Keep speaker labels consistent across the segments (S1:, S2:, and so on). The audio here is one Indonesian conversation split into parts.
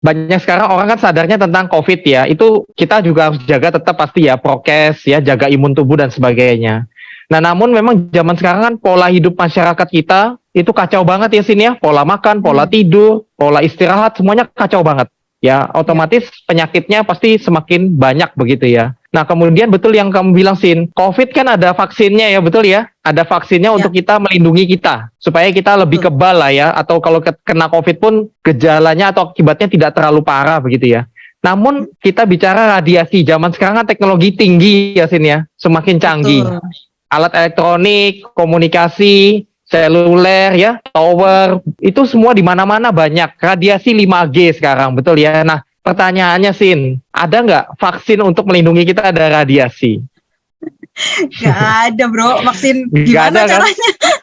S1: banyak sekarang orang kan sadarnya tentang COVID ya. Itu kita juga harus jaga tetap pasti ya prokes ya, jaga imun tubuh dan sebagainya. Nah, namun memang zaman sekarang kan pola hidup masyarakat kita itu kacau banget ya Sin ya. Pola makan, pola tidur, pola istirahat semuanya kacau banget. Ya, otomatis penyakitnya pasti semakin banyak begitu ya. Nah, kemudian betul yang kamu bilang Sin, COVID kan ada vaksinnya ya, betul ya? Ada vaksinnya untuk kita melindungi kita supaya kita lebih kebal lah ya, atau kalau kena COVID pun gejalanya atau akibatnya tidak terlalu parah begitu ya. Namun kita bicara radiasi, zaman sekarang kan teknologi tinggi ya Sin ya, semakin canggih. Alat elektronik, komunikasi, seluler ya, tower, itu semua di mana-mana banyak. Radiasi 5G sekarang, betul ya. Nah, pertanyaannya Sin, ada nggak vaksin untuk melindungi kita dari radiasi?
S2: Nggak ada bro, vaksin
S1: Nggak
S2: gimana
S1: ada,
S2: caranya?
S1: Kan?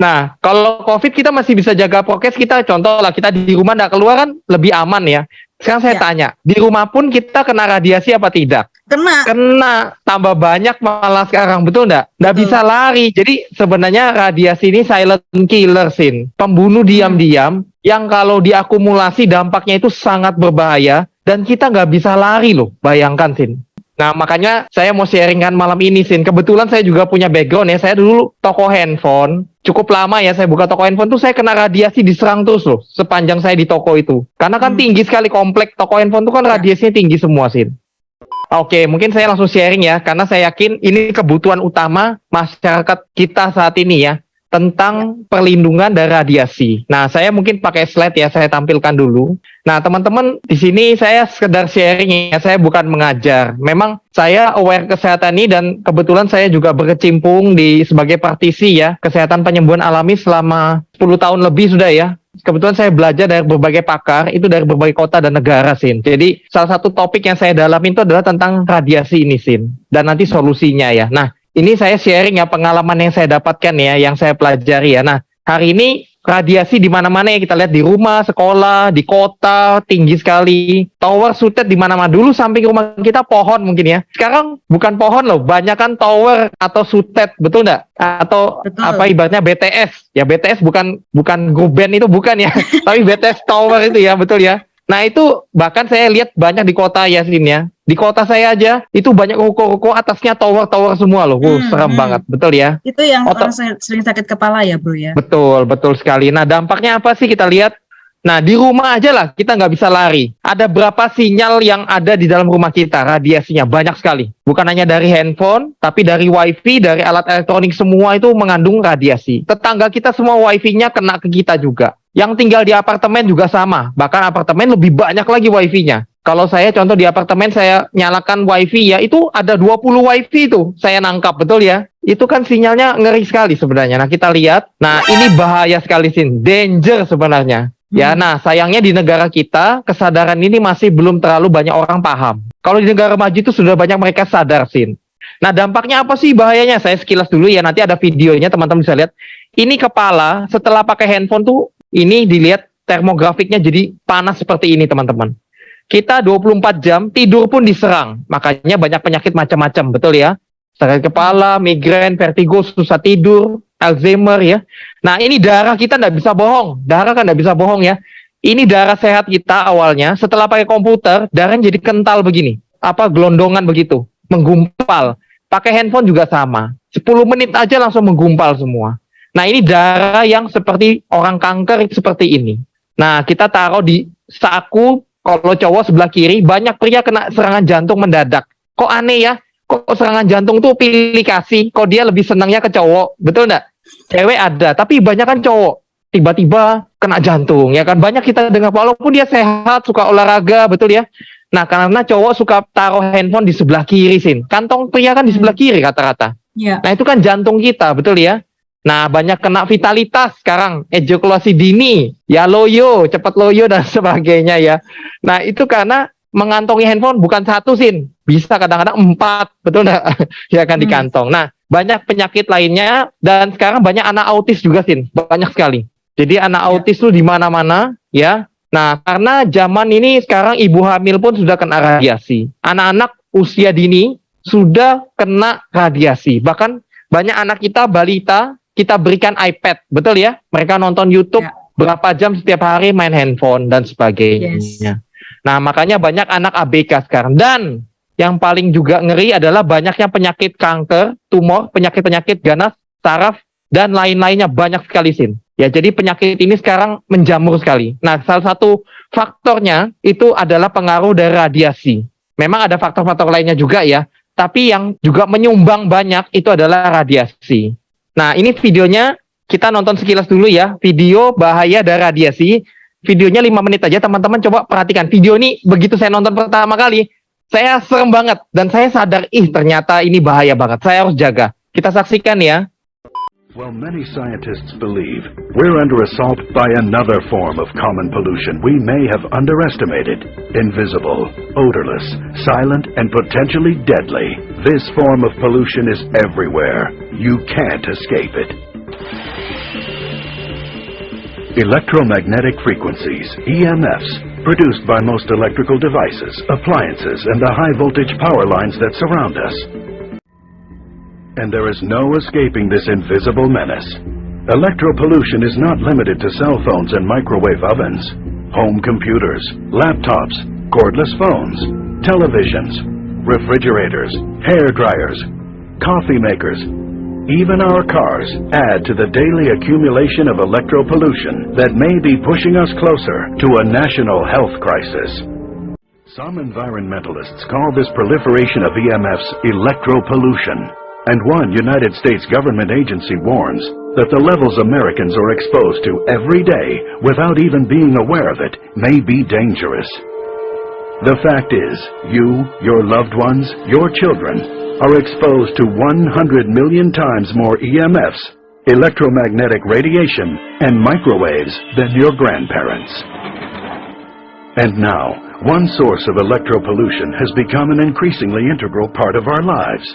S1: Nah, kalau COVID kita masih bisa jaga prokes, kita contoh lah, kita di rumah nggak keluar kan lebih aman ya. Sekarang saya tanya, di rumah pun kita kena radiasi apa tidak? Kena, tambah banyak malah sekarang, betul nggak? Nggak bisa lari. Jadi sebenarnya radiasi ini silent killer Sin, pembunuh diam-diam yang kalau diakumulasi dampaknya itu sangat berbahaya dan kita nggak bisa lari loh, bayangkan Sin. Nah, makanya saya mau sharingkan malam ini Sin. Kebetulan saya juga punya background ya, saya dulu toko handphone. Cukup lama ya saya buka toko handphone tuh saya kena radiasi diserang terus loh sepanjang saya di toko itu. Karena kan tinggi sekali komplek toko handphone tuh kan radiasinya tinggi semua Sin. Oke, mungkin saya langsung sharing ya, karena saya yakin ini kebutuhan utama masyarakat kita saat ini ya, tentang perlindungan dari radiasi. Nah, saya mungkin pakai slide ya, saya tampilkan dulu. Nah, teman-teman, di sini saya sekedar sharing ya, saya bukan mengajar. Memang saya aware kesehatan ini dan kebetulan saya juga berkecimpung di sebagai praktisi ya, kesehatan penyembuhan alami selama 10 tahun lebih sudah ya. Kebetulan saya belajar dari berbagai pakar, itu dari berbagai kota dan negara, Sin. Jadi, salah satu topik yang saya dalami itu adalah tentang radiasi ini, Sin. Dan nanti solusinya ya. Nah, ini saya sharing ya pengalaman yang saya dapatkan ya, yang saya pelajari ya. Nah, hari ini radiasi di mana-mana ya, kita lihat di rumah, sekolah, di kota, tinggi sekali. Tower sutet di mana-mana. Dulu samping rumah kita pohon mungkin ya. Sekarang bukan pohon loh, banyak kan tower atau sutet, betul nggak? Atau apa ibaratnya BTS. Ya BTS bukan grup band itu bukan ya. Tapi BTS tower itu ya, betul ya. Nah itu bahkan saya lihat banyak di kota ya Sin ya. Di kota saya aja itu banyak ruko-ruko atasnya tower-tower semua loh. Serem banget, betul ya.
S2: Itu yang orang sering sakit kepala ya bro ya.
S1: Betul sekali. Nah dampaknya apa sih kita lihat? Nah di rumah aja lah kita nggak bisa lari. Ada berapa sinyal yang ada di dalam rumah kita, radiasinya banyak sekali. Bukan hanya dari handphone, tapi dari wifi, dari alat elektronik semua itu mengandung radiasi. Tetangga kita semua wifi-nya kena ke kita juga. Yang tinggal di apartemen juga sama. Bahkan apartemen lebih banyak lagi wifi-nya. Kalau saya contoh di apartemen saya nyalakan wifi ya, itu ada 20 wifi itu saya nangkap, betul ya. Itu kan sinyalnya ngeri sekali sebenarnya. Nah kita lihat, nah ini bahaya sekali Sin, danger sebenarnya. Ya, nah sayangnya di negara kita kesadaran ini masih belum terlalu banyak orang paham. Kalau di negara maju itu sudah banyak mereka sadar Sin. Nah dampaknya apa sih bahayanya? Saya sekilas dulu ya, nanti ada videonya teman-teman bisa lihat. Ini kepala setelah pakai handphone tuh ini dilihat termografiknya jadi panas seperti ini teman-teman. Kita 24 jam tidur pun diserang. Makanya banyak penyakit macam-macam, betul ya? Sakit kepala, migrain, vertigo, susah tidur, Alzheimer ya. Nah ini darah kita nggak bisa bohong. Darah kan nggak bisa bohong ya. Ini darah sehat kita awalnya. Setelah pakai komputer, darahnya jadi kental begini. Apa gelondongan begitu. Menggumpal. Pakai handphone juga sama. 10 menit aja langsung menggumpal semua. Nah ini darah yang seperti orang kanker seperti ini. Nah kita taruh di saku. Kalau cowok sebelah kiri, banyak pria kena serangan jantung mendadak. Kok aneh ya? Kok serangan jantung tuh pilih kasih? Kok dia lebih senangnya ke cowok? Betul nggak? Cewek ada, tapi banyak kan cowok. Tiba-tiba kena jantung, ya kan? Banyak kita dengar, walaupun dia sehat, suka olahraga, betul ya? Nah, karena cowok suka taruh handphone di sebelah kiri, Sin. Kantong pria kan di sebelah kiri rata-rata. Nah, itu kan jantung kita, betul ya? Nah, banyak kena vitalitas sekarang, ejakulasi dini, ya loyo, cepat loyo dan sebagainya ya. Nah, itu karena mengantongi handphone bukan satu Sin, bisa kadang-kadang 4, betul nggak? Ya kan di kantong. Nah, banyak penyakit lainnya dan sekarang banyak anak autis juga Sin, banyak sekali. Jadi anak autis tuh di mana-mana ya. Nah, karena zaman ini sekarang ibu hamil pun sudah kena radiasi. Anak-anak usia dini sudah kena radiasi. Bahkan banyak anak kita balita kita berikan iPad, betul ya? Mereka nonton YouTube, berapa jam setiap hari main handphone dan sebagainya. Nah, makanya banyak anak ABK sekarang. Dan yang paling juga ngeri adalah banyaknya penyakit kanker, tumor, penyakit-penyakit ganas, saraf, dan lain-lainnya banyak sekali, Sin. Ya, jadi penyakit ini sekarang menjamur sekali. Nah, salah satu faktornya itu adalah pengaruh dari radiasi. Memang ada faktor-faktor lainnya juga ya, tapi yang juga menyumbang banyak itu adalah radiasi. Nah, ini videonya kita nonton sekilas dulu ya, video bahaya dari radiasi. Videonya 5 menit aja, teman-teman coba perhatikan. Video ini begitu saya nonton pertama kali, saya serem banget. Dan saya sadar, ternyata ini bahaya banget. Saya harus jaga. Kita saksikan ya.
S3: Well, many scientists believe we're under assault by another form of common pollution we may have underestimated. Invisible, odorless, silent, and potentially deadly. This form of pollution is everywhere. You can't escape it. Electromagnetic frequencies, EMFs, produced by most electrical devices, appliances, and the high-voltage power lines that surround us. And there is no escaping this invisible menace. Electropollution is not limited to cell phones and microwave ovens, home computers, laptops, cordless phones, televisions, refrigerators, hair dryers, coffee makers. Even our cars add to the daily accumulation of electropollution that may be pushing us closer to a national health crisis. Some environmentalists call this proliferation of EMFs electropollution, and one United States government agency warns that the levels Americans are exposed to every day without even being aware of it may be dangerous. The fact is, you, your loved ones, your children, are exposed to 100 million times more EMFs, electromagnetic radiation, and microwaves than your grandparents. And now, one source of electropollution has become an increasingly integral part of our lives.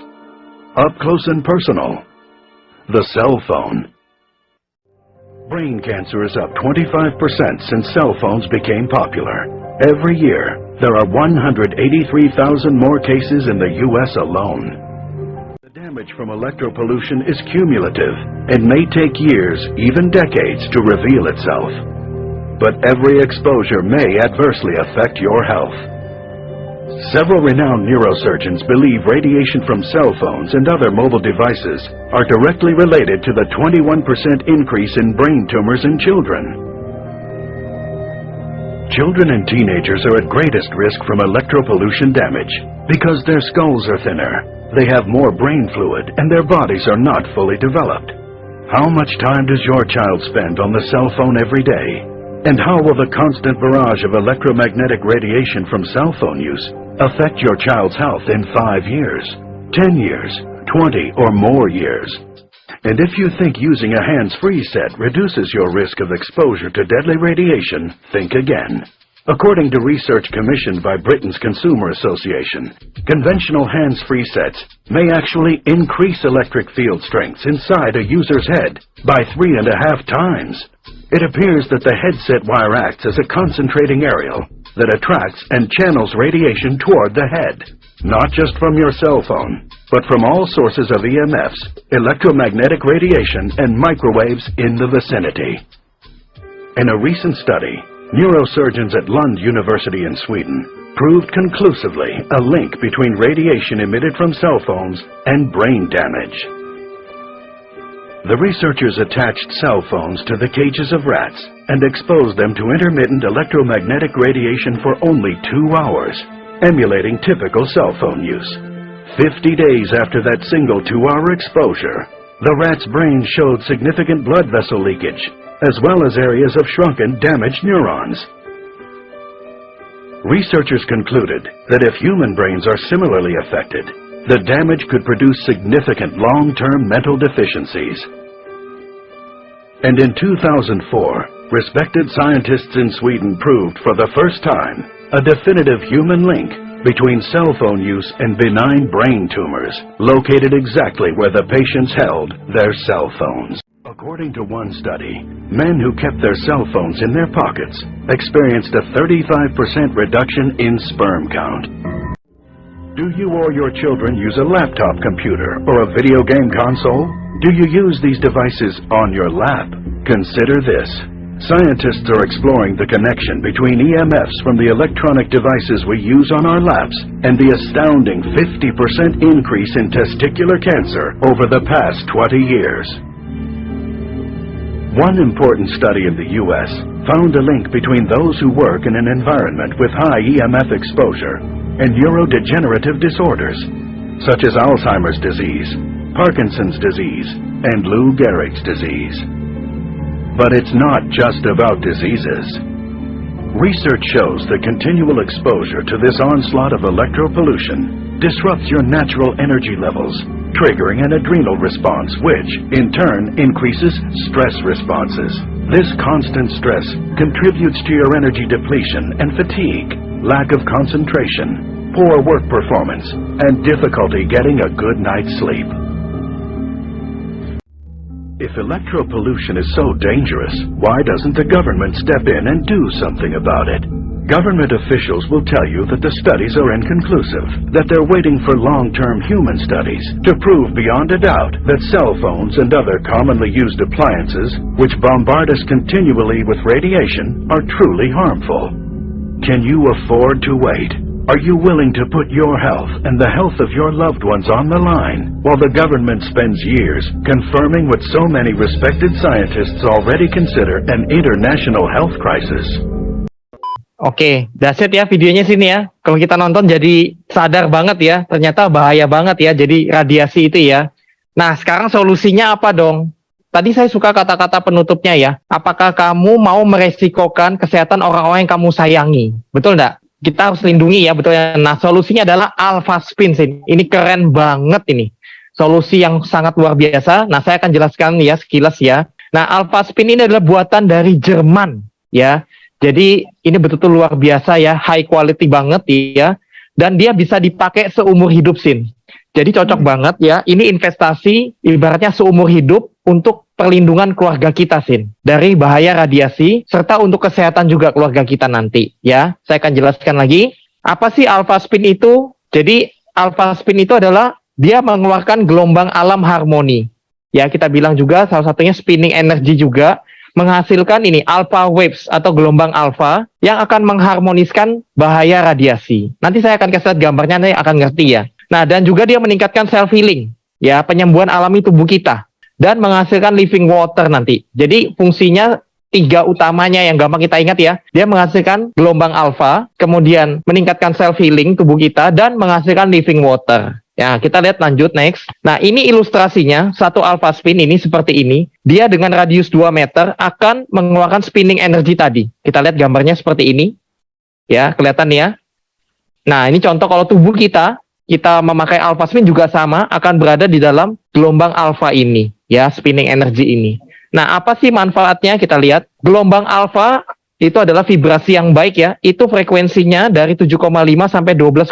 S3: Up close and personal, the cell phone. Brain cancer is up 25% since cell phones became popular. Every year, there are 183,000 more cases in the U.S. alone. The damage from electropollution is cumulative and may take years, even decades, to reveal itself. But every exposure may adversely affect your health. Several renowned neurosurgeons believe radiation from cell phones and other mobile devices are directly related to the 21% increase in brain tumors in children. Children and teenagers are at greatest risk from electropollution damage because their skulls are thinner, they have more brain fluid, and their bodies are not fully developed. How much time does your child spend on the cell phone every day? And how will the constant barrage of electromagnetic radiation from cell phone use affect your child's health in 5 years, 10 years, 20 or more years? And if you think using a hands-free set reduces your risk of exposure to deadly radiation, think again. According to research commissioned by Britain's Consumer Association, conventional hands-free sets may actually increase electric field strengths inside a user's head by 3.5 times. It appears that the headset wire acts as a concentrating area that attracts and channels radiation toward the head, not just from your cell phone, but from all sources of EMFs, electromagnetic radiation, and microwaves in the vicinity. In a recent study, neurosurgeons at Lund University in Sweden proved conclusively a link between radiation emitted from cell phones and brain damage. The researchers attached cell phones to the cages of rats and exposed them to intermittent electromagnetic radiation for only 2 hours, emulating typical cell phone use. 50 days after that single 2-hour exposure, the rat's brain showed significant blood vessel leakage, as well as areas of shrunken, damaged neurons. Researchers concluded that if human brains are similarly affected, the damage could produce significant long-term mental deficiencies. And in 2004, respected scientists in Sweden proved for the first time a definitive human link between cell phone use and benign brain tumors located exactly where the patients held their cell phones. According to one study, men who kept their cell phones in their pockets experienced a 35% reduction in sperm count. Do you or your children use a laptop computer or a video game console? Do you use these devices on your lap? Consider this. Scientists are exploring the connection between EMFs from the electronic devices we use on our laps and the astounding 50% increase in testicular cancer over the past 20 years. One important study in the U.S. found a link between those who work in an environment with high EMF exposure and neurodegenerative disorders, such as Alzheimer's disease, Parkinson's disease, and Lou Gehrig's disease. But it's not just about diseases. Research shows that continual exposure to this onslaught of electropollution disrupts your natural energy levels, triggering an adrenal response which, in turn, increases stress responses. This constant stress contributes to your energy depletion and fatigue, lack of concentration, poor work performance, and difficulty getting a good night's sleep. If electropollution is so dangerous, why doesn't the government step in and do something about it? Government officials will tell you that the studies are inconclusive, that they're waiting for long-term human studies to prove beyond a doubt that cell phones and other commonly used appliances, which bombard us continually with radiation, are truly harmful. Can you afford to wait? Are you willing to put your health and the health of your loved ones on the line while the government spends years confirming what so many respected scientists already consider an international health crisis?
S1: Oke, that's it ya videonya sini ya. Kalau kita nonton jadi sadar banget ya, ternyata bahaya banget ya jadi radiasi itu ya. Nah, sekarang solusinya apa dong? Tadi saya suka kata-kata penutupnya ya. Apakah kamu mau meresikokan kesehatan orang-orang yang kamu sayangi? Betul enggak? Kita harus lindungi ya, betul ya. Nah, solusinya adalah Alpha Spin sih. Ini keren banget ini. Solusi yang sangat luar biasa. Nah, saya akan jelaskan ya sekilas ya. Nah, Alpha Spin ini adalah buatan dari Jerman ya. Jadi ini betul-betul luar biasa ya, high quality banget ya. Dan dia bisa dipakai seumur hidup Sin. Jadi cocok banget ya. Ini investasi ibaratnya seumur hidup untuk perlindungan keluarga kita Sin dari bahaya radiasi serta untuk kesehatan juga keluarga kita nanti ya. Saya akan jelaskan lagi apa sih Alpha Spin itu. Jadi Alpha Spin itu adalah dia mengeluarkan gelombang alam harmoni ya, kita bilang juga salah satunya spinning energy juga, menghasilkan ini alpha waves atau gelombang alpha yang akan mengharmoniskan bahaya radiasi. Nanti saya akan kasih lihat gambarnya, nanti akan ngerti ya. Nah, dan juga dia meningkatkan self healing ya, penyembuhan alami tubuh kita dan menghasilkan living water nanti. Jadi fungsinya 3 utamanya yang gampang kita ingat ya. Dia menghasilkan gelombang alpha, kemudian meningkatkan self healing tubuh kita dan menghasilkan living water. Ya, kita lihat lanjut next. Nah, ini ilustrasinya, satu alpha spin ini seperti ini. Dia dengan radius 2 meter akan mengeluarkan spinning energy tadi. Kita lihat gambarnya seperti ini. Ya, kelihatan ya. Nah, ini contoh kalau tubuh kita memakai alpha spin juga sama, akan berada di dalam gelombang alpha ini. Ya, spinning energy ini. Nah, apa sih manfaatnya? Kita lihat. Gelombang alpha itu adalah vibrasi yang baik ya. Itu frekuensinya dari 7,5 sampai 12,5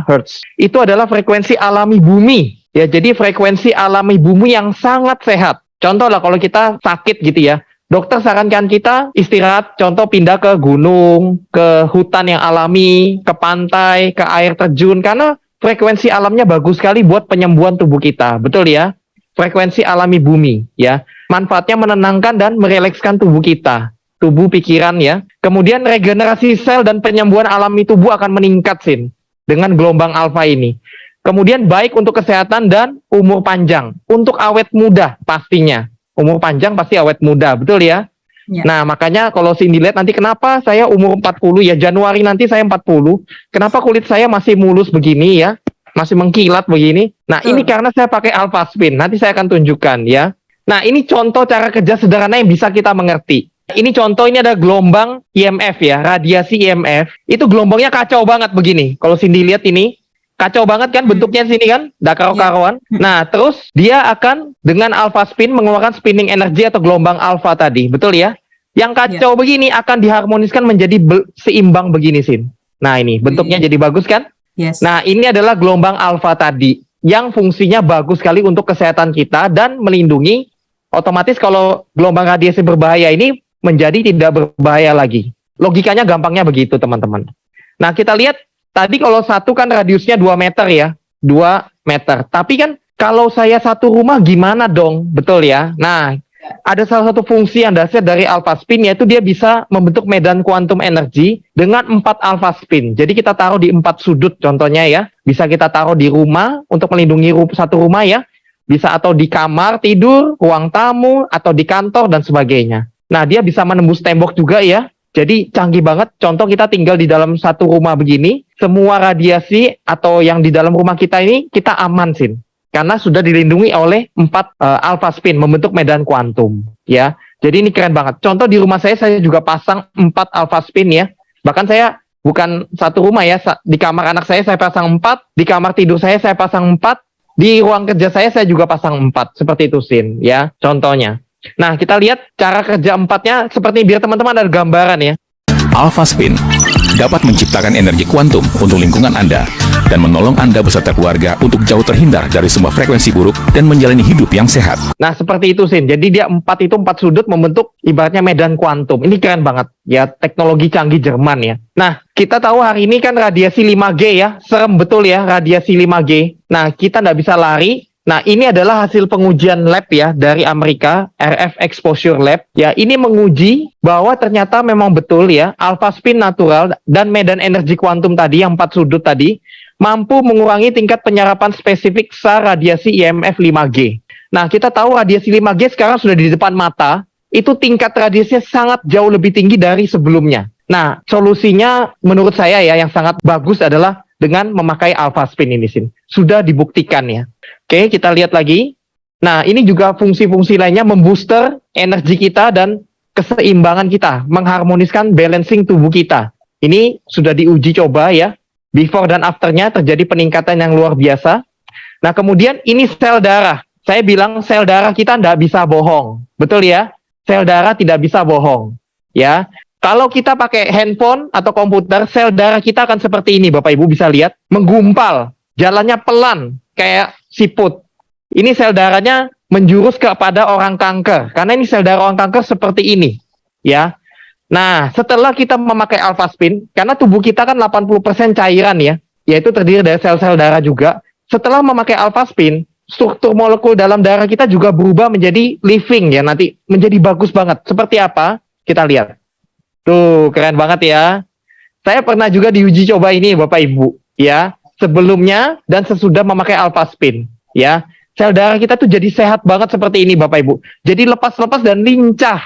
S1: Hz. Itu adalah frekuensi alami bumi. Ya, jadi frekuensi alami bumi yang sangat sehat. Contoh lah kalau kita sakit gitu ya. Dokter sarankan kita istirahat, contoh pindah ke gunung, ke hutan yang alami, ke pantai, ke air terjun. Karena frekuensi alamnya bagus sekali buat penyembuhan tubuh kita. Betul ya? Frekuensi alami bumi ya. Manfaatnya menenangkan dan merelekskan tubuh kita. Tubuh, pikiran ya. Kemudian regenerasi sel dan penyembuhan alami tubuh akan meningkat Sin dengan gelombang alfa ini. Kemudian baik untuk kesehatan dan umur panjang. Untuk awet muda pastinya. Umur panjang pasti awet muda, betul ya? Ya. Nah, makanya kalau Cindy lihat nanti kenapa saya umur 40 ya, Januari nanti saya 40. Kenapa kulit saya masih mulus begini ya? Masih mengkilat begini. Nah, ini karena saya pakai Alpha Spin. Nanti saya akan tunjukkan ya. Nah, ini contoh cara kerja sederhana yang bisa kita mengerti. Ini contoh, ini ada gelombang IMF ya, radiasi IMF. Itu gelombangnya kacau banget begini. Kalau Cindy lihat ini, kacau banget kan bentuknya sini kan, dak karo-karoan. Nah, terus dia akan dengan alpha spin mengeluarkan spinning energy atau gelombang alpha tadi, betul ya? Yang kacau begini akan diharmoniskan menjadi seimbang begini Sin. Nah, ini bentuknya jadi bagus kan?
S2: Yes.
S1: Nah, ini adalah gelombang alpha tadi yang fungsinya bagus sekali untuk kesehatan kita dan melindungi. Otomatis kalau gelombang radiasi berbahaya ini menjadi tidak berbahaya lagi. Logikanya gampangnya begitu, teman-teman. Nah, kita lihat tadi kalau satu kan radiusnya 2 meter ya. 2 meter. Tapi kan kalau saya satu rumah gimana dong? Betul ya? Nah, ada salah satu fungsi yang dahsyat dari alpha spin, yaitu dia bisa membentuk medan kuantum energi dengan 4 alpha spin. Jadi kita taruh di 4 sudut contohnya ya. Bisa kita taruh di rumah untuk melindungi satu rumah ya. Bisa atau di kamar tidur, ruang tamu, atau di kantor dan sebagainya. Nah, dia bisa menembus tembok juga ya. Jadi canggih banget. Contoh kita tinggal di dalam satu rumah begini, semua radiasi atau yang di dalam rumah kita ini kita aman Sin. Karena sudah dilindungi oleh 4 alpha spin membentuk medan kuantum ya. Jadi ini keren banget. Contoh di rumah saya juga pasang 4 alpha spin ya. Bahkan saya bukan satu rumah ya, di kamar anak saya pasang 4, di kamar tidur saya pasang 4, di ruang kerja saya juga pasang 4. Seperti itu Sin ya, contohnya. Nah, kita lihat cara kerja 4-nya seperti biar teman-teman ada gambaran ya.
S4: Alpha Spin dapat menciptakan energi kuantum untuk lingkungan Anda dan menolong Anda beserta keluarga untuk jauh terhindar dari semua frekuensi buruk dan menjalani hidup yang sehat.
S1: Nah, seperti itu Sin. Jadi dia 4 sudut membentuk ibaratnya medan kuantum. Ini keren banget ya, teknologi canggih Jerman ya. Nah, kita tahu hari ini kan radiasi 5G ya, serem betul ya radiasi 5G. Nah, kita nggak bisa lari. Nah, ini adalah hasil pengujian lab ya dari Amerika, RF Exposure Lab. Ya, ini menguji bahwa ternyata memang betul ya, alpha spin natural dan medan energi kuantum tadi yang 4 sudut tadi mampu mengurangi tingkat penyerapan spesifik SAR radiasi IMF 5G. Nah, kita tahu radiasi 5G sekarang sudah di depan mata, itu tingkat radiasinya sangat jauh lebih tinggi dari sebelumnya. Nah, solusinya menurut saya ya yang sangat bagus adalah dengan memakai alpha spin ini Sin. Sudah dibuktikan ya. Oke, kita lihat lagi. Nah, ini juga fungsi-fungsi lainnya membooster energi kita dan keseimbangan kita, mengharmoniskan balancing tubuh kita. Ini sudah diuji coba ya. Before dan afternya terjadi peningkatan yang luar biasa. Nah, kemudian ini sel darah. Saya bilang sel darah kita tidak bisa bohong. Betul ya? Sel darah tidak bisa bohong. Ya. Kalau kita pakai handphone atau komputer, sel darah kita akan seperti ini, Bapak Ibu bisa lihat. Menggumpal. Jalannya pelan, kayak siput. Ini sel darahnya menjurus kepada orang kanker. Karena ini sel darah orang kanker seperti ini. Ya. Nah, setelah kita memakai alpha spin, karena tubuh kita kan 80% cairan ya, yaitu terdiri dari sel-sel darah juga. Setelah memakai alpha spin, struktur molekul dalam darah kita juga berubah menjadi living ya, nanti menjadi bagus banget. Seperti apa? Kita lihat. Tuh, keren banget ya. Saya pernah juga diuji coba ini Bapak Ibu, ya. Sebelumnya dan sesudah memakai alpha spin, ya. Sel darah kita tuh jadi sehat banget seperti ini Bapak Ibu. Jadi lepas-lepas dan lincah.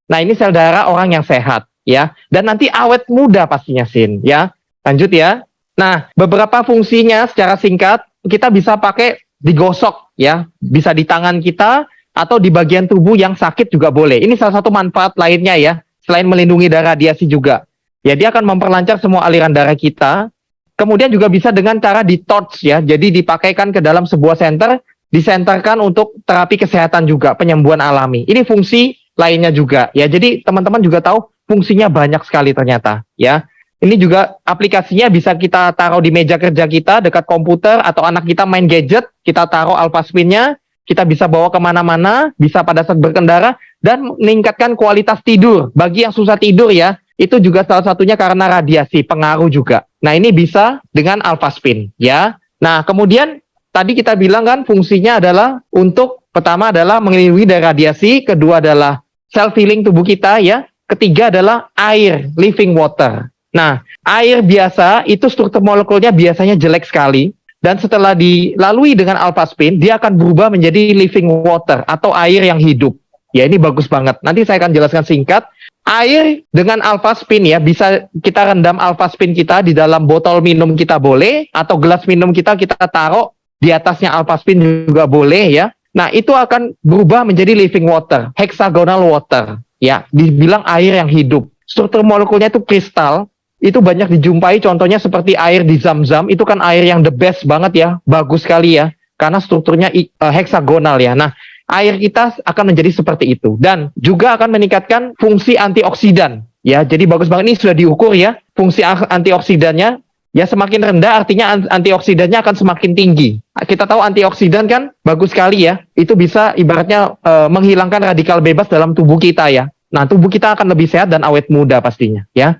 S1: Nah, ini sel darah orang yang sehat, ya. Dan nanti awet muda pastinya Sin, ya. Lanjut ya. Nah, beberapa fungsinya secara singkat kita bisa pakai digosok, ya. Bisa di tangan kita atau di bagian tubuh yang sakit juga boleh. Ini salah satu manfaat lainnya ya. Selain melindungi dari radiasi juga. Ya, dia akan memperlancar semua aliran darah kita. Kemudian juga bisa dengan cara di-torch ya. Jadi dipakaikan ke dalam sebuah center, disenterkan untuk terapi kesehatan juga, penyembuhan alami. Ini fungsi lainnya juga ya. Jadi teman-teman juga tahu fungsinya banyak sekali ternyata ya. Ini juga aplikasinya bisa kita taruh di meja kerja kita dekat komputer atau anak kita main gadget, kita taruh alpha spin-nya, kita bisa bawa kemana-mana, bisa pada saat berkendara dan meningkatkan kualitas tidur. Bagi yang susah tidur ya, itu juga salah satunya karena radiasi, pengaruh juga. Nah, ini bisa dengan alpha spin ya. Nah, kemudian tadi kita bilang kan fungsinya adalah untuk pertama adalah melindungi dari radiasi, kedua adalah self healing tubuh kita ya, ketiga adalah air, living water. Nah, air biasa itu struktur molekulnya biasanya jelek sekali dan setelah dilalui dengan alpha spin, dia akan berubah menjadi living water atau air yang hidup. Ya, ini bagus banget. Nanti saya akan jelaskan singkat. Air dengan alpha spin ya, bisa kita rendam alpha spin kita di dalam botol minum kita boleh, atau gelas minum kita taruh di atasnya alpha spin juga boleh ya. Nah, itu akan berubah menjadi living water, hexagonal water ya, dibilang air yang hidup. Struktur molekulnya itu kristal, itu banyak dijumpai contohnya seperti air di Zam-Zam, itu kan air yang the best banget ya, bagus sekali ya, karena strukturnya hexagonal ya. Nah, air kita akan menjadi seperti itu dan juga akan meningkatkan fungsi antioksidan ya. Jadi bagus banget, ini sudah diukur ya fungsi antioksidannya ya, semakin rendah artinya antioksidannya akan semakin tinggi. Kita tahu antioksidan kan bagus sekali ya, itu bisa ibaratnya menghilangkan radikal bebas dalam tubuh kita ya. Nah, tubuh kita akan lebih sehat dan awet muda pastinya ya.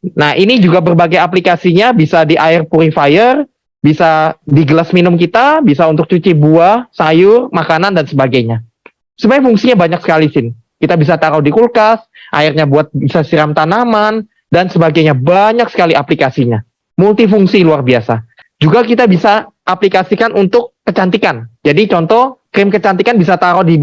S1: Nah, ini juga berbagai aplikasinya, bisa di air purifier, bisa di gelas minum kita, bisa untuk cuci buah, sayur, makanan, dan sebagainya. Sebenarnya fungsinya banyak sekali, Sin. Kita bisa taruh di kulkas, airnya buat bisa siram tanaman, dan sebagainya. Banyak sekali aplikasinya. Multifungsi luar biasa. Juga kita bisa aplikasikan untuk kecantikan. Jadi contoh, krim kecantikan bisa taruh di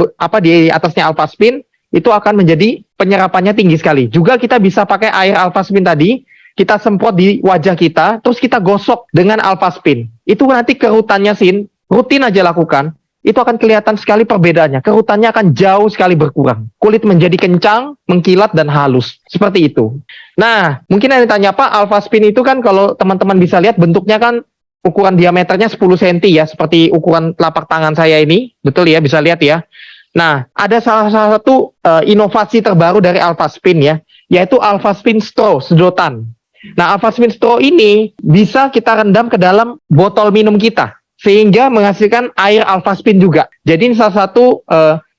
S1: atasnya Alphaspin, itu akan menjadi penyerapannya tinggi sekali. Juga kita bisa pakai air Alphaspin tadi, kita semprot di wajah kita, terus kita gosok dengan Alphaspin. Itu nanti kerutannya, Sin, rutin aja lakukan, itu akan kelihatan sekali perbedaannya. Kerutannya akan jauh sekali berkurang. Kulit menjadi kencang, mengkilat, dan halus. Seperti itu. Nah, mungkin ada yang tanya, Pak, Alphaspin itu kan kalau teman-teman bisa lihat bentuknya kan ukuran diameternya 10 cm ya, seperti ukuran telapak tangan saya ini. Betul ya, bisa lihat ya. Nah, ada salah satu inovasi terbaru dari Alphaspin ya, yaitu Alphaspin Straw, sedotan. Nah, Alphaspin Straw ini bisa kita rendam ke dalam botol minum kita, sehingga menghasilkan air Alphaspin juga. Jadi ini salah satu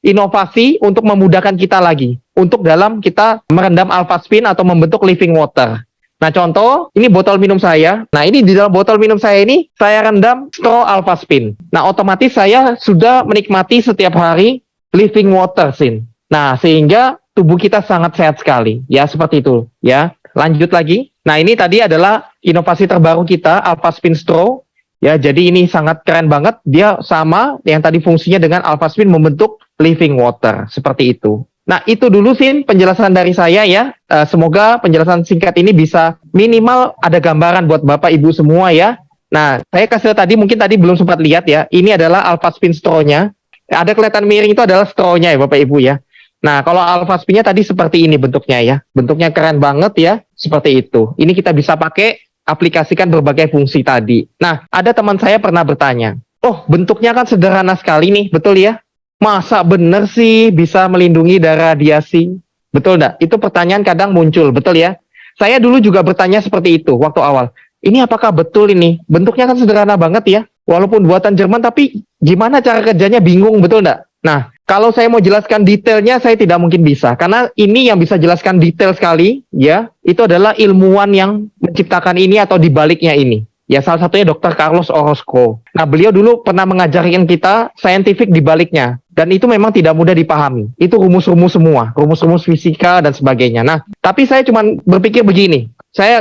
S1: inovasi untuk memudahkan kita lagi untuk dalam kita merendam Alphaspin atau membentuk living water. Nah, contoh ini botol minum saya. Nah, ini di dalam botol minum saya ini saya rendam straw Alphaspin. Nah, otomatis saya sudah menikmati setiap hari living water, Sin. Nah, sehingga tubuh kita sangat sehat sekali. Ya, seperti itu. Ya, lanjut lagi. Nah, ini tadi adalah inovasi terbaru kita, Alphaspin Straw. Ya, jadi ini sangat keren banget. Dia sama yang tadi fungsinya dengan Alphaspin membentuk living water. Seperti itu. Nah, itu dulu, Sin, penjelasan dari saya ya. Semoga penjelasan singkat ini bisa minimal ada gambaran buat Bapak Ibu semua ya. Nah, saya kasih tadi, mungkin tadi belum sempat lihat ya. Ini adalah Alphaspin straw-nya. Ada kelihatan miring itu adalah straw-nya ya Bapak Ibu ya. Nah, kalau Alphaspin-nya tadi seperti ini bentuknya ya. Bentuknya keren banget ya. Seperti itu. Ini kita bisa pakai, aplikasikan berbagai fungsi tadi. Nah, ada teman saya pernah bertanya, oh, bentuknya kan sederhana sekali nih, betul ya? Masa bener sih bisa melindungi dari radiasi? Betul enggak? Itu pertanyaan kadang muncul, betul ya? Saya dulu juga bertanya seperti itu waktu awal. Ini apakah betul ini? Bentuknya kan sederhana banget ya. Walaupun buatan Jerman, tapi gimana cara kerjanya bingung, betul enggak? Nah, kalau saya mau jelaskan detailnya, saya tidak mungkin bisa. Karena ini yang bisa jelaskan detail sekali, ya, itu adalah ilmuwan yang menciptakan ini atau dibaliknya ini. Ya, salah satunya Dr. Carlos Orozco. Nah, beliau dulu pernah mengajarkan kita saintifik di baliknya. Dan itu memang tidak mudah dipahami. Itu rumus-rumus semua. Rumus-rumus fisika dan sebagainya. Nah, tapi saya cuma berpikir begini.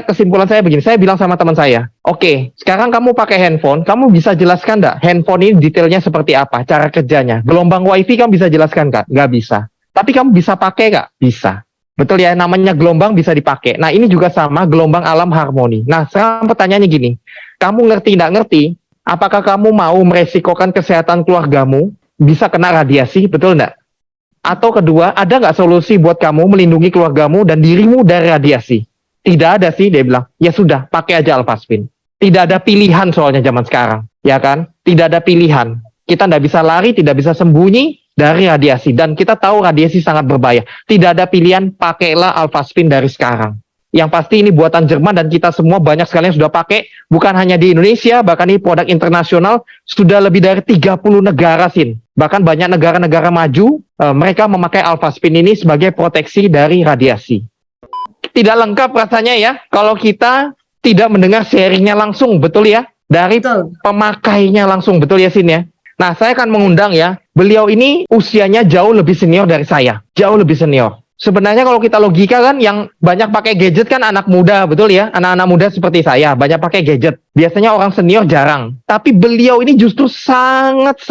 S1: Kesimpulan saya begini. Saya bilang sama teman saya, oke, sekarang kamu pakai handphone. Kamu bisa jelaskan nggak handphone ini detailnya seperti apa? Cara kerjanya. Gelombang wifi kamu bisa jelaskan nggak? Nggak bisa. Tapi kamu bisa pakai nggak? Bisa. Betul ya, namanya gelombang bisa dipakai. Nah, ini juga sama, gelombang alam harmoni. Nah, sekarang pertanyaannya gini, kamu ngerti nggak ngerti, apakah kamu mau meresikokan kesehatan keluargamu, bisa kena radiasi, betul nggak? Atau kedua, ada nggak solusi buat kamu melindungi keluargamu dan dirimu dari radiasi? Tidak ada sih, dia bilang. Ya sudah, pakai aja Alphaspin. Tidak ada pilihan soalnya zaman sekarang, ya kan? Tidak ada pilihan. Kita nggak bisa lari, tidak bisa sembunyi dari radiasi. Dan kita tahu radiasi sangat berbahaya. Tidak ada pilihan, pakailah Alphaspin dari sekarang. Yang pasti ini buatan Jerman dan kita semua banyak sekali yang sudah pakai. Bukan hanya di Indonesia, bahkan ini produk internasional. Sudah lebih dari 30 negara, Sin. Bahkan banyak negara-negara maju, mereka memakai Alphaspin ini sebagai proteksi dari radiasi. Tidak lengkap rasanya ya, kalau kita tidak mendengar sharingnya langsung, betul ya? Dari pemakainya langsung, betul ya, Sin ya? Nah, saya akan mengundang ya, beliau ini usianya jauh lebih senior dari saya. Jauh lebih senior. Sebenarnya kalau kita logika kan, yang banyak pakai gadget kan anak muda, betul ya? Anak-anak muda seperti saya, banyak pakai gadget. Biasanya orang senior jarang. Tapi beliau ini justru sangat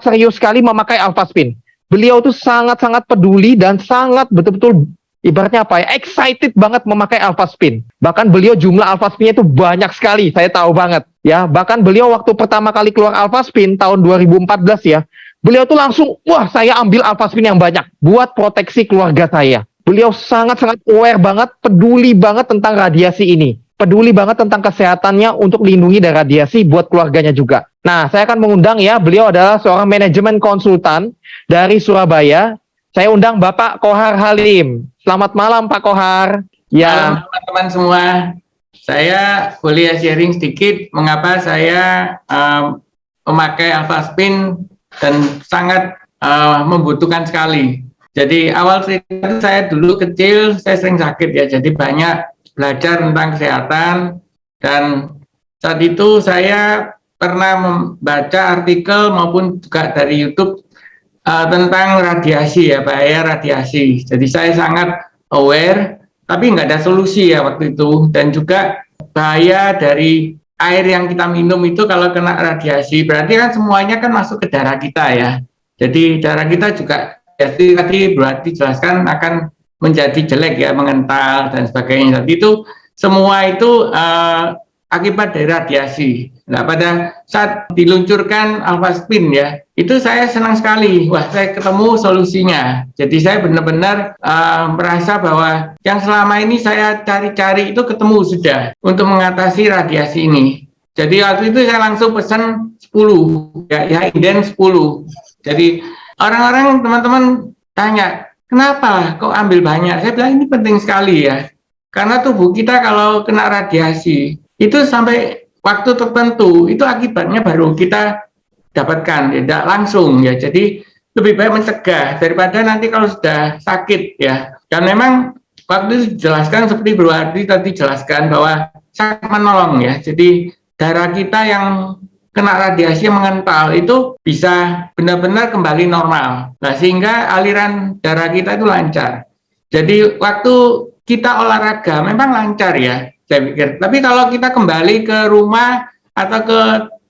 S1: serius sekali memakai Alphaspin. Beliau tuh sangat peduli dan sangat betul-betul ibaratnya apa ya, excited banget memakai Alphaspin. Bahkan beliau jumlah Alphaspinnya itu banyak sekali, saya tahu banget. Ya, bahkan beliau waktu pertama kali keluar Alphaspin tahun 2014 ya, beliau tuh langsung, wah saya ambil Alphaspin yang banyak buat proteksi keluarga saya. Beliau sangat aware banget, peduli banget tentang radiasi ini. Peduli banget tentang kesehatannya untuk lindungi dari radiasi buat keluarganya juga. Nah, saya akan mengundang ya, beliau adalah seorang manajemen konsultan dari Surabaya. Saya undang Bapak Kohar Halim. Selamat malam Pak Kohar. Ya.
S5: Malam teman-teman semua. Saya boleh sharing sedikit mengapa saya memakai Alphaspin dan sangat membutuhkan sekali. Jadi awal cerita saya dulu kecil, saya sering sakit ya, jadi banyak belajar tentang kesehatan dan saat itu saya pernah membaca artikel maupun juga dari YouTube tentang radiasi ya, bahaya radiasi. Jadi saya sangat aware, tapi nggak ada solusi ya waktu itu. Dan juga bahaya dari air yang kita minum itu kalau kena radiasi, berarti kan semuanya kan masuk ke darah kita ya. Jadi darah kita juga tadi berarti jelaskan akan menjadi jelek ya, mengental dan sebagainya. Jadi itu semua itu akibat dari radiasi. Nah, pada saat diluncurkan Alphaspin ya, itu saya senang sekali. Wah, saya ketemu solusinya. Jadi saya benar-benar merasa bahwa yang selama ini saya cari-cari itu ketemu sudah untuk mengatasi radiasi ini. Jadi waktu itu saya langsung pesan 10 ya inden 10. Jadi orang-orang teman-teman tanya, kenapa kok ambil banyak? Saya bilang ini penting sekali ya. Karena tubuh kita kalau kena radiasi, itu sampai waktu tertentu, itu akibatnya baru kita dapatkan, tidak langsung ya. Jadi lebih baik mencegah daripada nanti kalau sudah sakit ya. Dan memang waktu itu dijelaskan seperti Bro Ardi tadi jelaskan bahwa sangat menolong ya. Jadi darah kita yang kena radiasi yang mengental itu bisa benar-benar kembali normal. Nah, sehingga aliran darah kita itu lancar. Jadi waktu kita olahraga memang lancar ya, saya pikir. Tapi kalau kita kembali ke rumah atau ke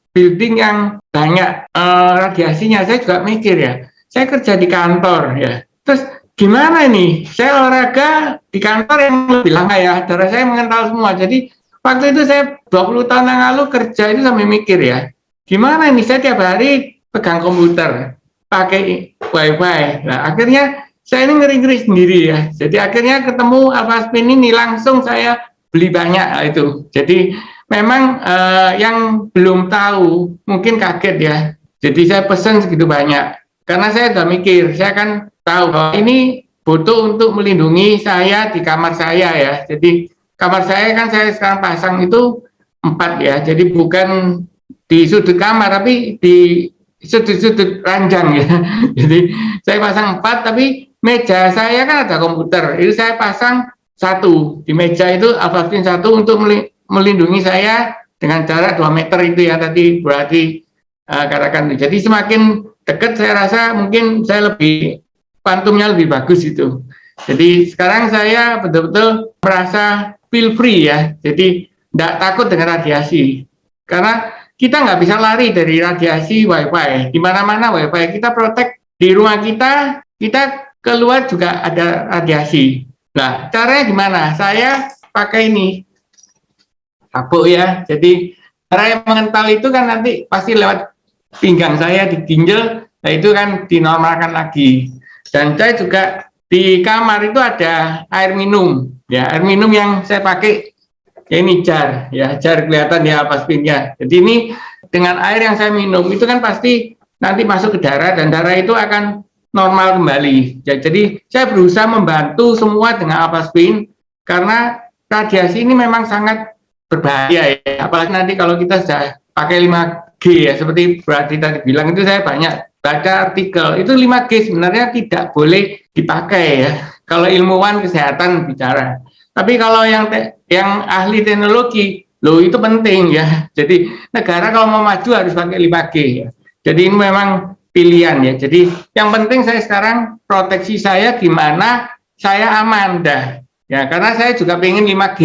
S5: building yang banyak radiasinya, saya juga mikir ya, saya kerja di kantor ya. Terus gimana nih? Saya olahraga di kantor yang lebih lama ya, darah saya mengental semua. Jadi waktu itu saya 20 tahun yang lalu kerja itu sampai mikir ya, gimana nih saya tiap hari pegang komputer, pakai wifi. Nah, akhirnya saya ini ngeri-ngeri sendiri ya. Jadi akhirnya ketemu Alphaspin ini langsung saya beli banyak itu. Jadi memang yang belum tahu mungkin kaget ya. Jadi saya pesan segitu banyak. Karena saya udah mikir, saya kan tahu bahwa ini butuh untuk melindungi saya di kamar saya ya. Jadi kamar saya kan saya sekarang pasang itu 4 ya. Jadi bukan di sudut kamar tapi di sudut-sudut ranjang ya. Jadi saya pasang 4 tapi meja saya kan ada komputer. Itu saya pasang 1 di meja itu Alphaspin 1 untuk melindungi saya dengan jarak 2 meter itu ya tadi berarti katakan. Jadi semakin dekat saya rasa mungkin saya lebih kuantumnya lebih bagus itu. Jadi sekarang saya betul-betul merasa feel free ya, jadi tidak takut dengan radiasi. Karena kita nggak bisa lari dari radiasi wifi. Di mana-mana wifi kita protect di rumah kita keluar juga ada radiasi. Nah, caranya gimana? Saya pakai ini sabuk ya. Jadi darah yang mengental itu kan nanti pasti lewat pinggang saya di ginjal, nah itu kan dinormalkan lagi. Dan saya juga di kamar itu ada air minum, ya air minum yang saya pakai ya ini jar kelihatan ya Alphaspinnya. Jadi ini dengan air yang saya minum itu kan pasti nanti masuk ke darah dan darah itu akan normal kembali. Ya, jadi saya berusaha membantu semua dengan Alphaspin karena radiasi ini memang sangat berbahaya ya. Apalagi nanti kalau kita sudah pakai 5G ya seperti berarti tadi bilang itu saya banyak baca artikel itu 5G sebenarnya tidak boleh dipakai ya kalau ilmuwan kesehatan bicara. Tapi kalau yang ahli teknologi loh itu penting ya. Jadi negara kalau mau maju harus pakai 5G ya. Jadi ini memang pilihan ya. Jadi yang penting saya sekarang proteksi saya gimana saya aman dah. Ya karena saya juga pengen 5G.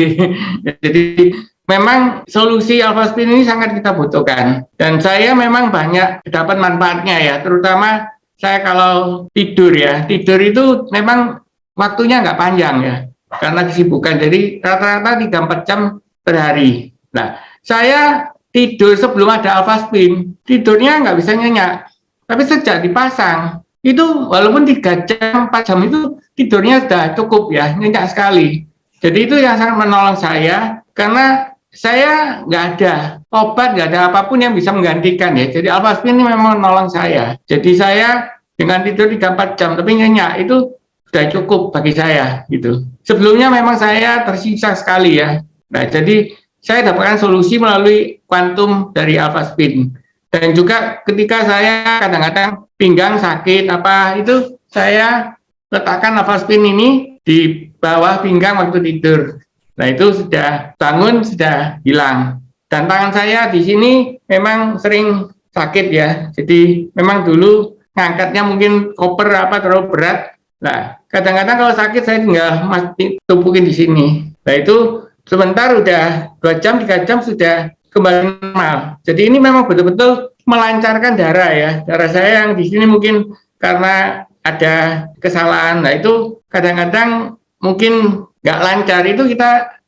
S5: Jadi memang solusi Alphaspin ini sangat kita butuhkan dan saya memang banyak dapat manfaatnya ya, terutama saya kalau tidur ya, tidur itu memang waktunya nggak panjang ya karena kesibukan, jadi rata-rata 3-4 jam per hari. Nah saya tidur sebelum ada Alphaspin tidurnya nggak bisa nyenyak, tapi sejak dipasang itu walaupun 3 jam 4 jam itu tidurnya sudah cukup ya, nyenyak sekali. Jadi itu yang sangat menolong saya karena saya nggak ada obat, nggak ada apapun yang bisa menggantikan ya. Jadi Alphaspin ini memang menolong saya. Jadi saya dengan tidur 3-4 jam tapi nyenyak itu sudah cukup bagi saya gitu. Sebelumnya memang saya tersiksa sekali ya. Nah jadi saya dapatkan solusi melalui kuantum dari Alphaspin. Dan juga ketika saya kadang-kadang pinggang sakit apa itu saya letakkan Alphaspin ini di bawah pinggang waktu tidur. Nah itu sudah bangun sudah hilang. Dan tangan saya di sini memang sering sakit ya. Jadi memang dulu ngangkatnya mungkin koper apa terlalu berat. Nah, kadang-kadang kalau sakit saya tinggal mati tumpukin di sini. Nah, itu sebentar udah 2 jam, 3 jam sudah kembali normal. Jadi ini memang betul-betul melancarkan darah ya. Darah saya yang di sini mungkin karena ada kesalahan. Nah, itu kadang-kadang mungkin nggak lancar. Itu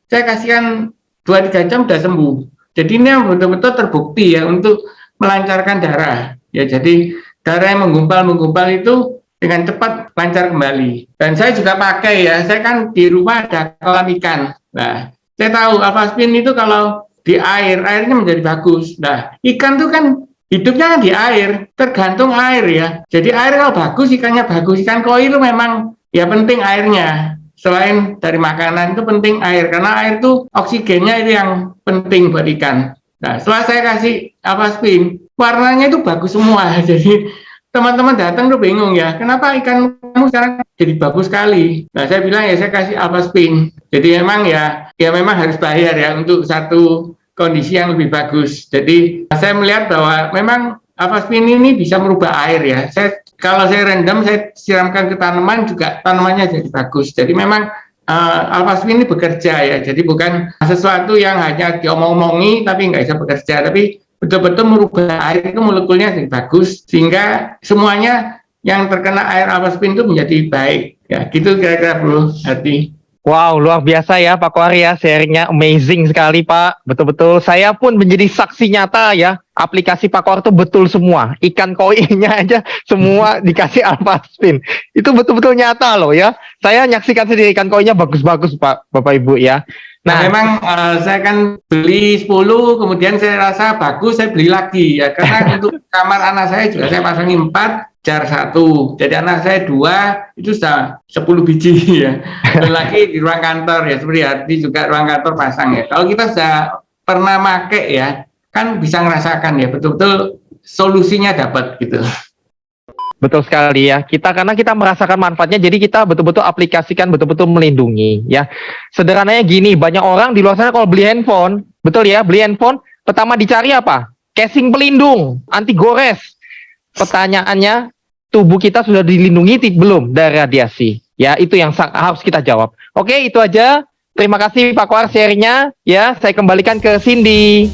S5: saya kasihkan 2-3 jam udah sembuh. Jadi ini yang betul-betul terbukti ya untuk melancarkan darah. Ya, jadi darah yang menggumpal itu dengan cepat lancar kembali. Dan saya juga pakai ya, saya kan di rumah ada kolam ikan. Nah, saya tahu Alphaspin itu kalau di airnya menjadi bagus. Nah, ikan itu kan hidupnya kan di air, tergantung air ya. Jadi air kalau bagus, ikannya bagus. Ikan koi itu memang ya penting airnya. Selain dari makanan itu penting air, karena air itu oksigennya itu yang penting buat ikan. Nah, setelah saya kasih Alphaspin, warnanya itu bagus semua. Jadi teman-teman datang tuh bingung ya, kenapa ikan kamu sekarang jadi bagus sekali? Nah, saya bilang ya saya kasih Alphaspin. Jadi memang ya memang harus bayar ya untuk satu kondisi yang lebih bagus. Jadi saya melihat bahwa memang Alphaspin ini bisa merubah air ya. Kalau saya random, saya siramkan ke tanaman juga tanamannya jadi bagus. Jadi memang Alphaspin ini bekerja ya. Jadi bukan sesuatu yang hanya diomong-omongi tapi nggak bisa bekerja. Tapi betul-betul merubah air itu molekulnya jadi bagus. Sehingga semuanya yang terkena air Alphaspin itu menjadi baik. Ya gitu kira-kira Bro Hati.
S1: Wow, luar biasa ya Pak Kohar ya, sharingnya amazing sekali Pak. Betul-betul saya pun menjadi saksi nyata ya. Aplikasi Pak Kohar itu betul semua. Ikan koinya aja semua dikasih Alphaspin. Itu betul-betul nyata loh ya. Saya nyaksikan sendiri ikan koinya bagus-bagus Pak, Bapak Ibu ya.
S5: Nah, memang saya kan beli 10, kemudian saya rasa bagus, saya beli lagi ya. Karena untuk kamar anak saya juga saya pasangi 4, jar 1. Jadi anak saya 2, itu sudah 10 biji ya. Dan lagi di ruang kantor ya, seperti Hati juga ruang kantor pasang ya. Kalau kita sudah pernah make ya, kan bisa ngerasakan ya, betul-betul solusinya dapat gitu.
S1: Betul sekali ya. Karena kita merasakan manfaatnya, jadi kita betul-betul aplikasikan, betul-betul melindungi ya. Sederhananya gini, banyak orang di luar sana kalau beli handphone, betul ya, beli handphone, pertama dicari apa? Casing pelindung, anti gores. Pertanyaannya, tubuh kita sudah dilindungi belum dari radiasi? Ya, itu yang harus kita jawab. Oke, itu aja. Terima kasih Pak Kohar sharingnya. Ya, saya kembalikan ke Cindy.